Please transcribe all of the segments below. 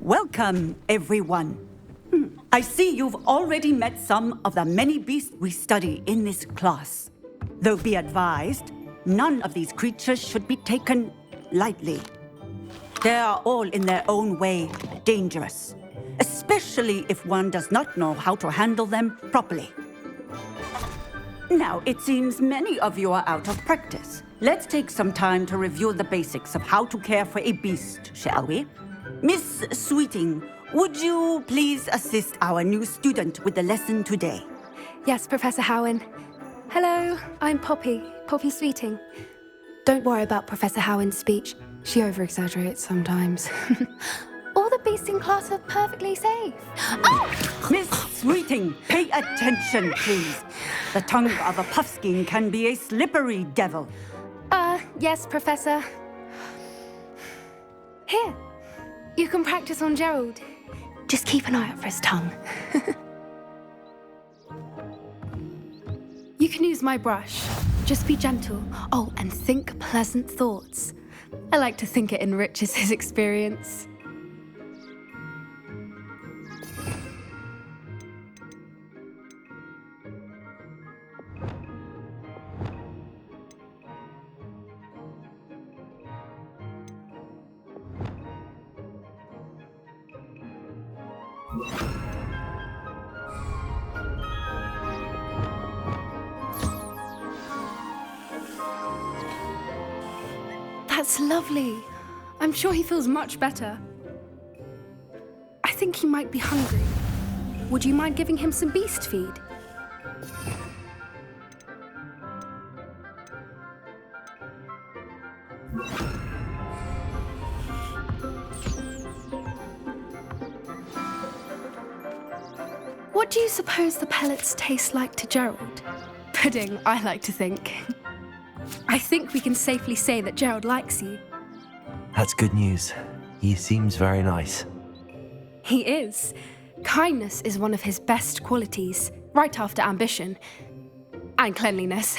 Welcome, everyone. I see you've already met some of the many beasts we study in this class. Though be advised, none of these creatures should be taken lightly. They are all in their own way dangerous, especially if one does not know how to handle them properly. Now, it seems many of you are out of practice. Let's take some time to review the basics of how to care for a beast, shall we? Miss Sweeting, would you please assist our new student with the lesson today? Yes, Professor Howen. Hello, I'm Poppy Sweeting. Don't worry about Professor Howen's speech. She over-exaggerates sometimes. All the beasts in class are perfectly safe. Oh! Miss Sweeting, pay attention, please. The tongue of a puffskein can be a slippery devil. Yes, Professor. Here, you can practice on Gerald. Just keep an eye out for his tongue. You can use my brush. Just be gentle. Oh, and think pleasant thoughts. I like to think it enriches his experience. That's lovely. I'm sure he feels much better. I think he might be hungry. Would you mind giving him some beast feed? What do you suppose the pellets taste like to Gerald? Pudding, I like to think. I think we can safely say that Gerald likes you. That's good news. He seems very nice. He is. Kindness is one of his best qualities, right after ambition. And cleanliness.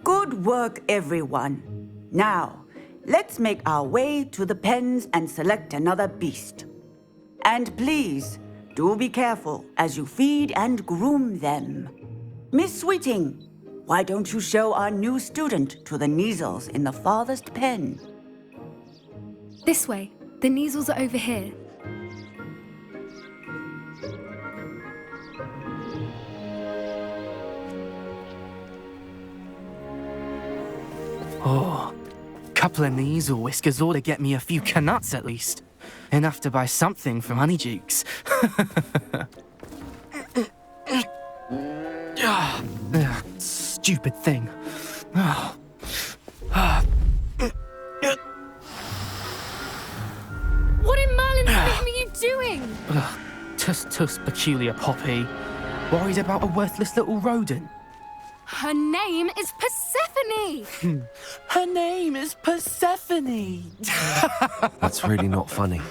Good work, everyone. Now, let's make our way to the pens and select another beast. And please, do be careful as you feed and groom them. Miss Sweeting, why don't you show our new student to the Neasels in the farthest pen? This way. The Neasels are over here. Oh, couple of Neasel whiskers ought to get me a few canuts at least. Enough to buy something from Honeydukes. Stupid thing. What in Merlin's name are you doing? Tuss peculiar Poppy. Worried about a worthless little rodent. Her name is Persephone! Her name is Persephone! That's really not funny.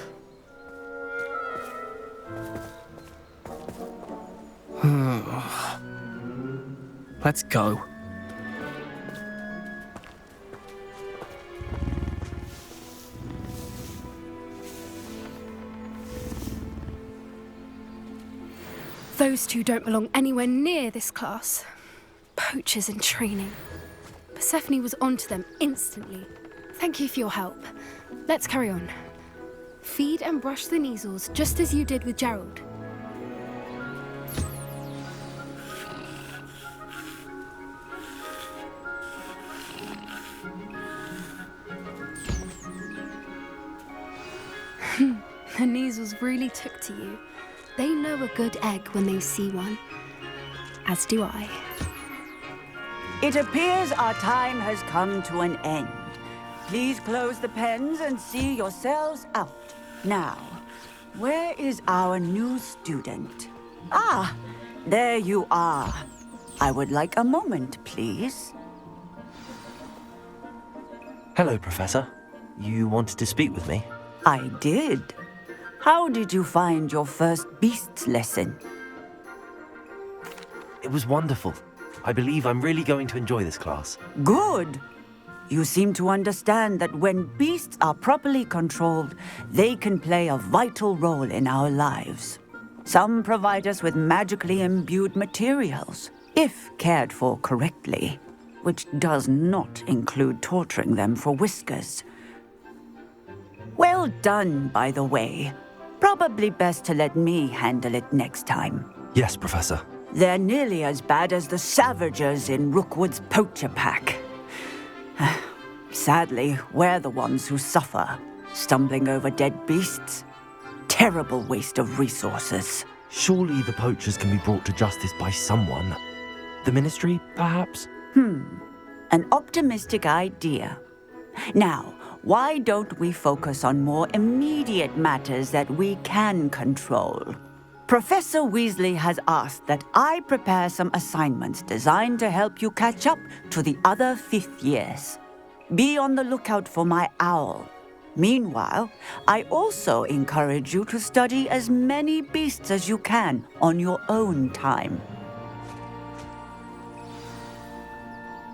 Let's go. Those two don't belong anywhere near this class. Poachers in training. Persephone was onto them instantly. Thank you for your help. Let's carry on. Feed and brush the Neasels just as you did with Gerald. The Neasels really took to you. They know a good egg when they see one. As do I. It appears our time has come to an end. Please close the pens and see yourselves out. Now, where is our new student? Ah, there you are. I would like a moment, please. Hello, Professor. You wanted to speak with me? I did. How did you find your first beasts lesson? It was wonderful. I believe I'm really going to enjoy this class. Good. You seem to understand that when beasts are properly controlled, they can play a vital role in our lives. Some provide us with magically imbued materials, if cared for correctly, which does not include torturing them for whiskers. Well done, by the way. Probably best to let me handle it next time. Yes, Professor. They're nearly as bad as the Savagers in Rookwood's poacher pack. Sadly, we're the ones who suffer, stumbling over dead beasts. Terrible waste of resources. Surely the poachers can be brought to justice by someone. The Ministry, perhaps? An optimistic idea. Now, why don't we focus on more immediate matters that we can control? Professor Weasley has asked that I prepare some assignments designed to help you catch up to the other fifth years. Be on the lookout for my owl. Meanwhile, I also encourage you to study as many beasts as you can on your own time.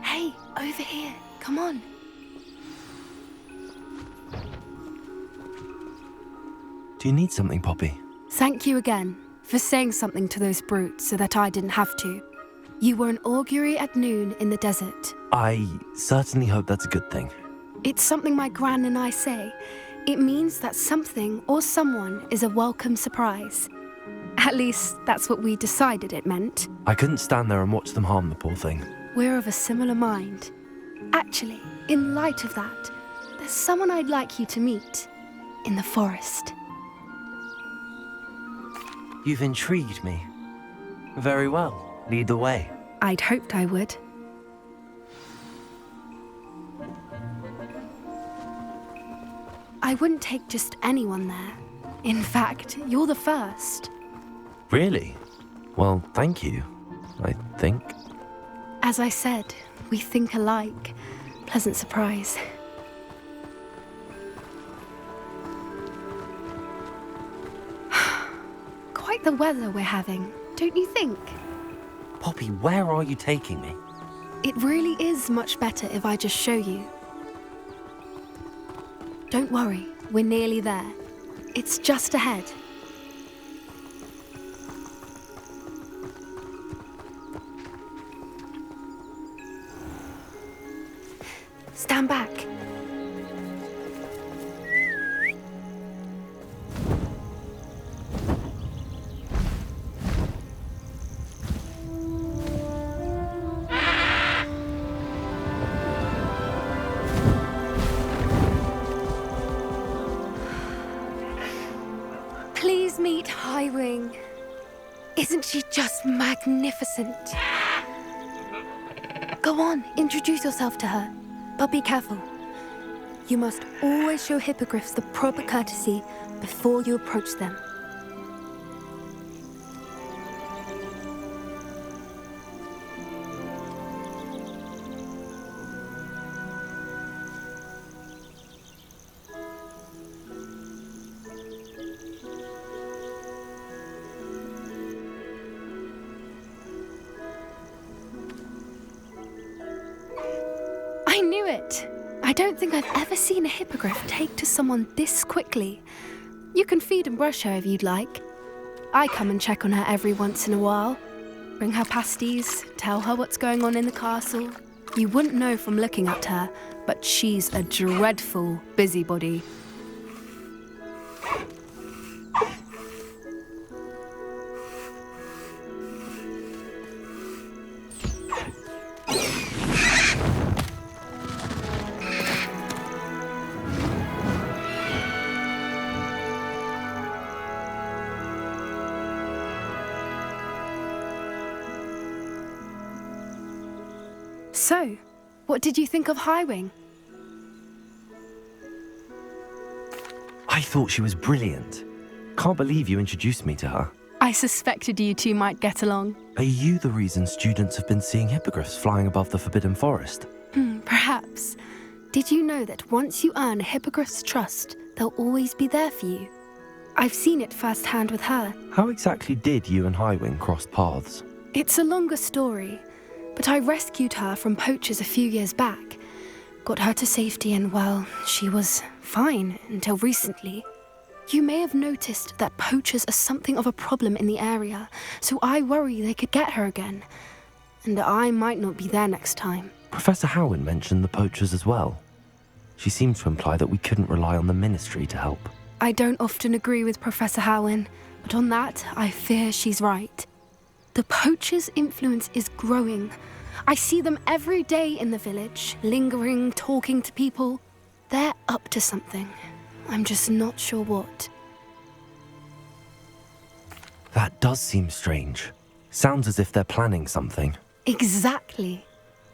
Hey, over here. Come on. Do you need something, Poppy? Thank you again for saying something to those brutes so that I didn't have to. You were an augury at noon in the desert. I certainly hope that's a good thing. It's something my gran and I say. It means that something or someone is a welcome surprise. At least, that's what we decided it meant. I couldn't stand there and watch them harm the poor thing. We're of a similar mind. Actually, in light of that, there's someone I'd like you to meet. In the forest. You've intrigued me. Very well. Lead the way. I'd hoped I would. I wouldn't take just anyone there. In fact, you're the first. Really? Well, thank you, I think. As I said, we think alike. Pleasant surprise. Quite the weather we're having, don't you think? Poppy, where are you taking me? It really is much better if I just show you. Don't worry, we're nearly there. It's just ahead. Stand back. Please meet Highwing. Isn't she just magnificent? Go on, introduce yourself to her. But be careful. You must always show hippogriffs the proper courtesy before you approach them. I knew it! I don't think I've ever seen a hippogriff take to someone this quickly. You can feed and brush her if you'd like. I come and check on her every once in a while. Bring her pasties, tell her what's going on in the castle. You wouldn't know from looking at her, but she's a dreadful busybody. So, what did you think of Highwing? I thought she was brilliant. Can't believe you introduced me to her. I suspected you two might get along. Are you the reason students have been seeing hippogriffs flying above the Forbidden Forest? Perhaps. Did you know that once you earn a hippogriff's trust, they'll always be there for you? I've seen it firsthand with her. How exactly did you and Highwing cross paths? It's a longer story, but I rescued her from poachers a few years back. got her to safety, and well, she was fine until recently. You may have noticed that poachers are something of a problem in the area, so I worry they could get her again. And I might not be there next time. Professor Howin mentioned the poachers as well. She seemed to imply that we couldn't rely on the Ministry to help. I don't often agree with Professor Howin, but on that, I fear she's right. The poachers' influence is growing. I see them every day in the village, lingering, talking to people. They're up to something. I'm just not sure what. That does seem strange. Sounds as if they're planning something. Exactly.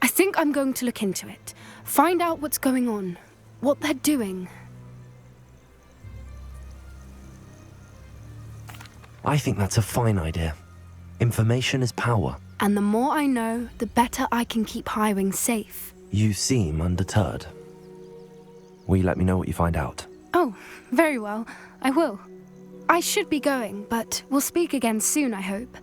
I think I'm going to look into it. Find out what's going on, what they're doing. I think that's a fine idea. Information is power. And the more I know, the better I can keep Highwing safe. You seem undeterred. Will you let me know what you find out? Oh, very well. I will. I should be going, but we'll speak again soon, I hope.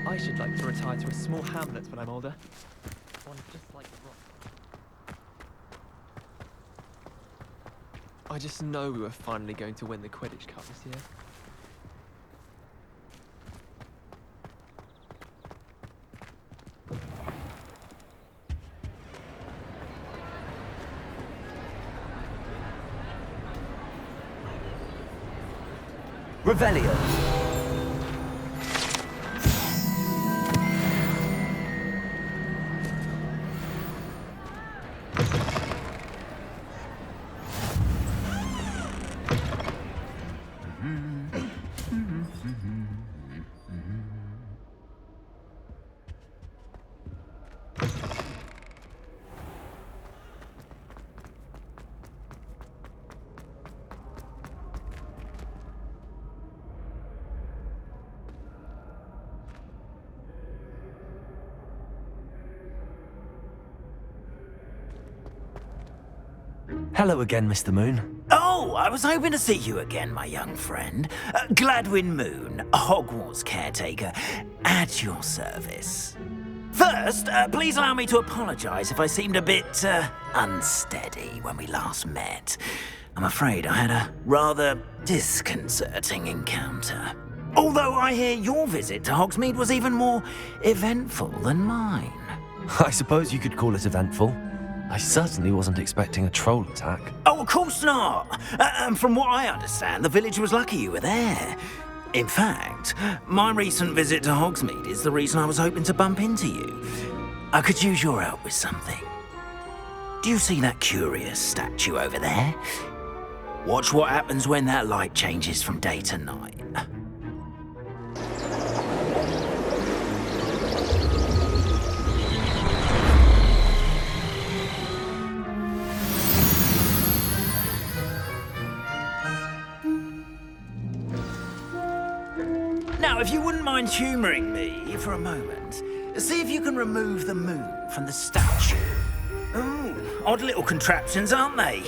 I should like to retire to a small hamlet when I'm older. One just like Rock. I just know we were finally going to win the Quidditch Cup this year. Revelio. Hello again, Mr. Moon. Oh, I was hoping to see you again, my young friend. Gladwin Moon, Hogwarts caretaker, at your service. First, please allow me to apologize if I seemed a bit unsteady when we last met. I'm afraid I had a rather disconcerting encounter. Although I hear your visit to Hogsmeade was even more eventful than mine. I suppose you could call it eventful. I certainly wasn't expecting a troll attack. Oh, of course not. And from what I understand, the village was lucky you were there. In fact, my recent visit to Hogsmeade is the reason I was hoping to bump into you. I could use your help with something. Do you see that curious statue over there? Watch what happens when that light changes from day to night. Now, if you wouldn't mind humouring me for a moment, see if you can remove the moon from the statue. Ooh, odd little contraptions, aren't they?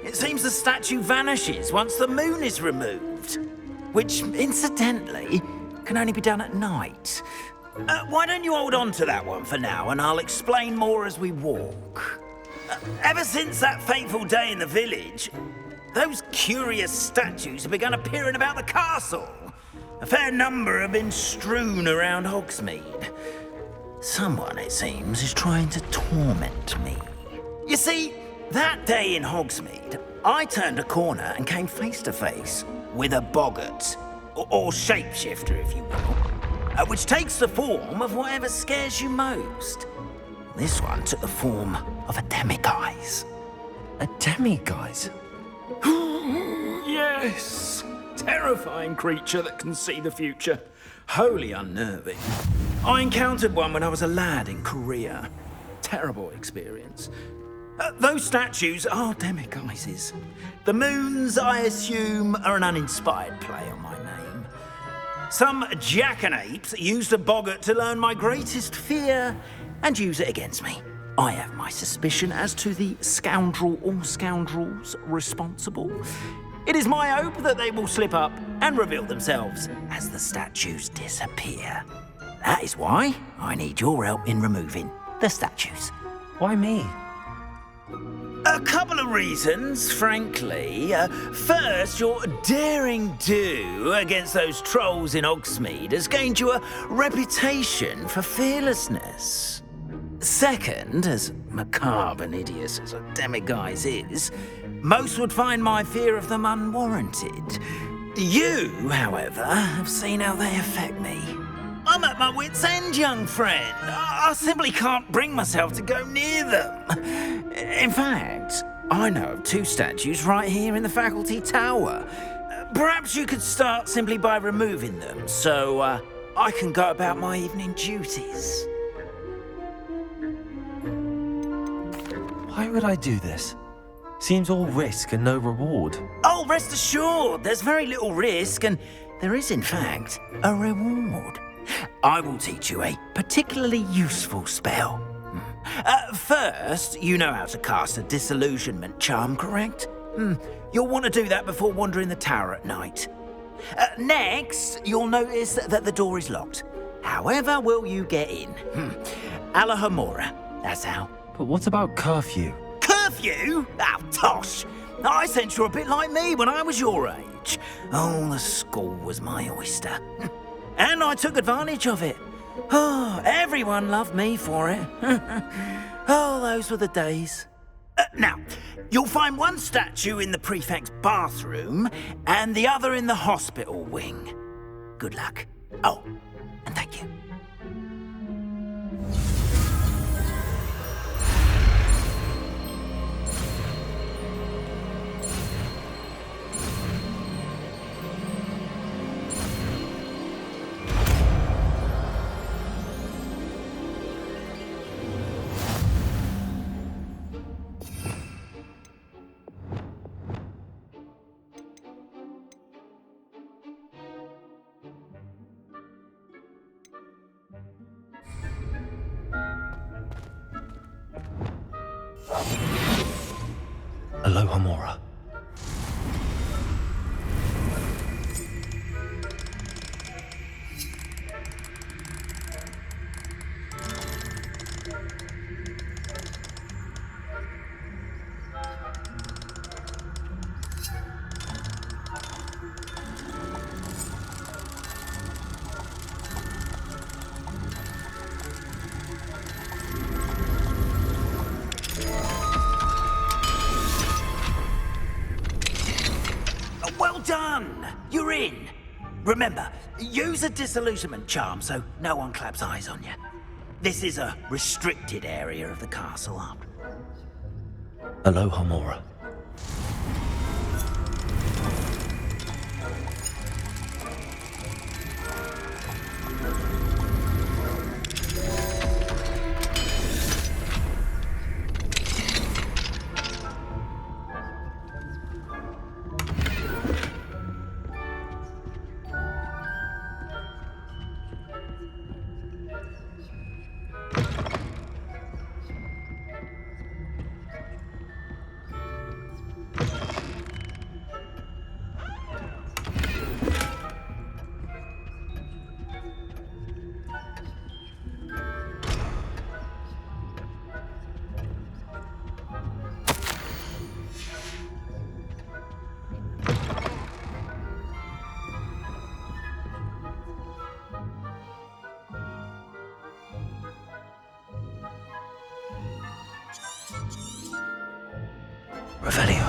It seems the statue vanishes once the moon is removed, which, incidentally, can only be done at night. Why don't you hold on to that one for now, and I'll explain more as we walk. Ever since that fateful day in the village, those curious statues have begun appearing about the castle. A fair number have been strewn around Hogsmeade. Someone, it seems, is trying to torment me. You see, that day in Hogsmeade, I turned a corner and came face to face with a boggart, or shapeshifter, if you will, which takes the form of whatever scares you most. This one took the form of a demiguise. A demiguise? Yes! Terrifying creature that can see the future. Wholly unnerving. I encountered one when I was a lad in Korea. Terrible experience. Those statues are demiguises. The moons, I assume, are an uninspired play on my name. Some jackanapes used a boggart to learn my greatest fear and use it against me. I have my suspicion as to the scoundrel or scoundrels responsible. It is my hope that they will slip up and reveal themselves as the statues disappear. That is why I need your help in removing the statues. Why me? A couple of reasons, frankly. First, your daring do against those trolls in Hogsmeade has gained you a reputation for fearlessness. Second, as macabre and hideous as a demiguise is, most would find my fear of them unwarranted. You, however, have seen how they affect me. I'm at my wit's end, young friend. I simply can't bring myself to go near them. In fact, I know of two statues right here in the faculty tower. Perhaps you could start simply by removing them, so I can go about my evening duties. Why would I do this? Seems all risk and no reward. Oh, rest assured, there's very little risk, and there is, in fact, a reward. I will teach you a particularly useful spell. First, you know how to cast a disillusionment charm, correct? You'll want to do that before wandering the tower at night. Next, you'll notice that the door is locked. However will you get in? Alahomora, that's how. But what about curfew? Curfew? Oh, tosh. I sense you're a bit like me when I was your age. Oh, the school was my oyster. And I took advantage of it. Oh, everyone loved me for it. Oh, those were the days. Now, you'll find one statue in the prefect's bathroom and the other in the hospital wing. Good luck. Oh, and thank you. Alohomora. Well done! You're in. Remember, use a disillusionment charm so no one claps eyes on you. This is a restricted area of the castle. Aloha Mora. Revelio.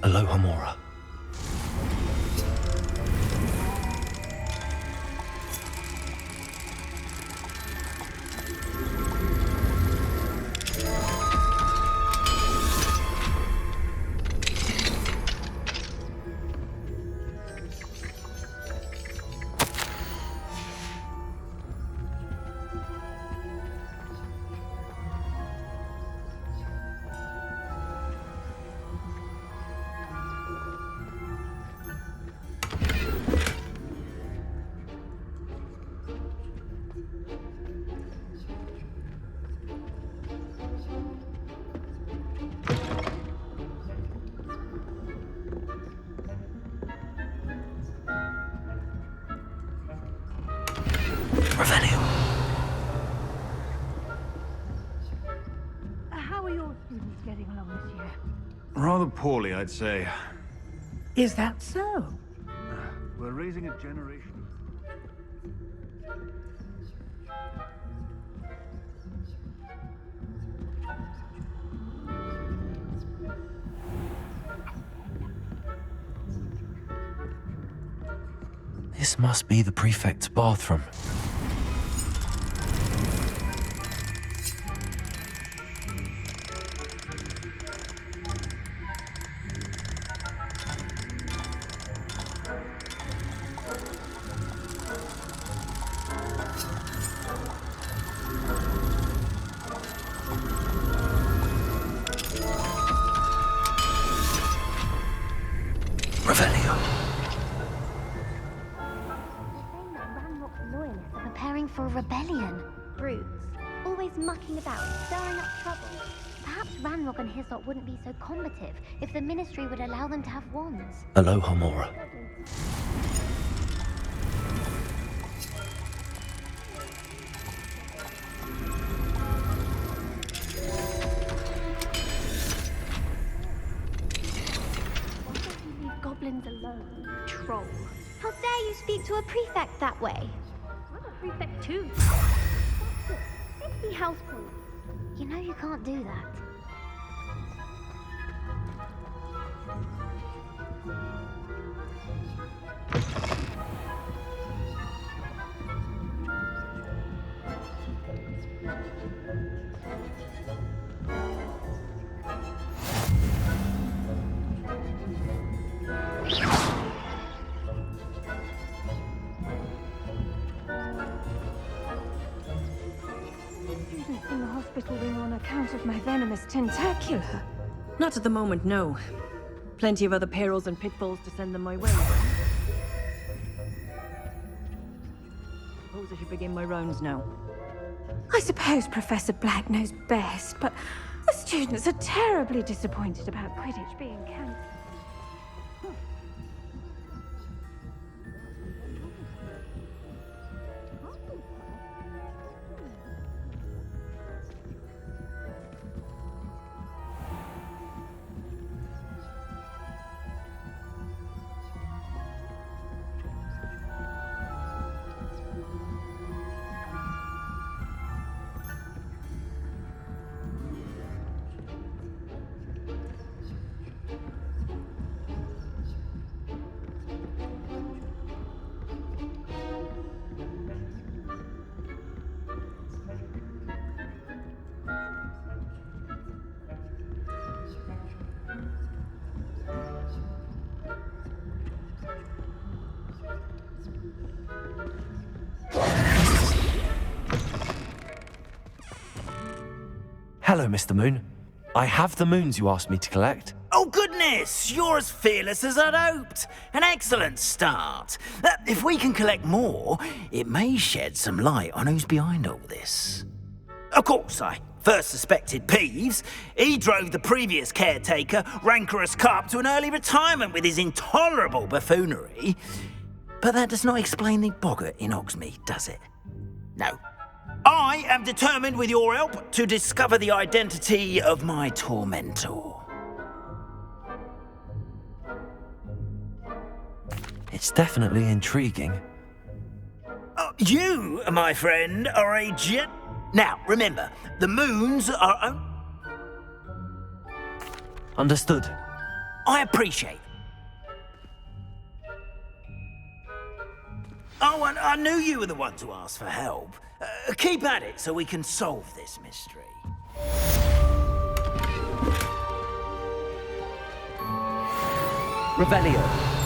Aloha Mora. Revelio. How are your students getting along this year? Rather poorly, I'd say. Is that so? We're raising a generation. This must be the prefect's bathroom. Revelio. Loyalists are preparing for a rebellion. Brutes, always mucking about, stirring up trouble. Perhaps Ranrock and Hislop wouldn't be so combative if the Ministry would allow them to have wands. Aloha Mora. Why don't you leave goblins alone, troll? How dare you speak to a prefect that way? I'm a prefect too. That's it. 50 house points. You know you can't do that. Students in the hospital wing on account of my venomous tentacular. Not at the moment, no. Plenty of other perils and pitfalls to send them my way. Suppose I should begin my rounds now. I suppose Professor Black knows best, but the students are terribly disappointed about Quidditch being cancelled. Hello, Mr. Moon. I have the moons you asked me to collect. Oh, goodness! You're as fearless as I'd hoped. An excellent start. If we can collect more, it may shed some light on who's behind all this. Of course, I first suspected Peeves. He drove the previous caretaker, rancorous Carp, to an early retirement with his intolerable buffoonery. But that does not explain the boggart in Hogsmeade, does it? No. I am determined, with your help, to discover the identity of my tormentor. It's definitely intriguing. You, my friend, are a gent. Now, remember, the moons are... Understood. I appreciate. Oh, and I knew you were the one to ask for help. Keep at it so we can solve this mystery. Revelio.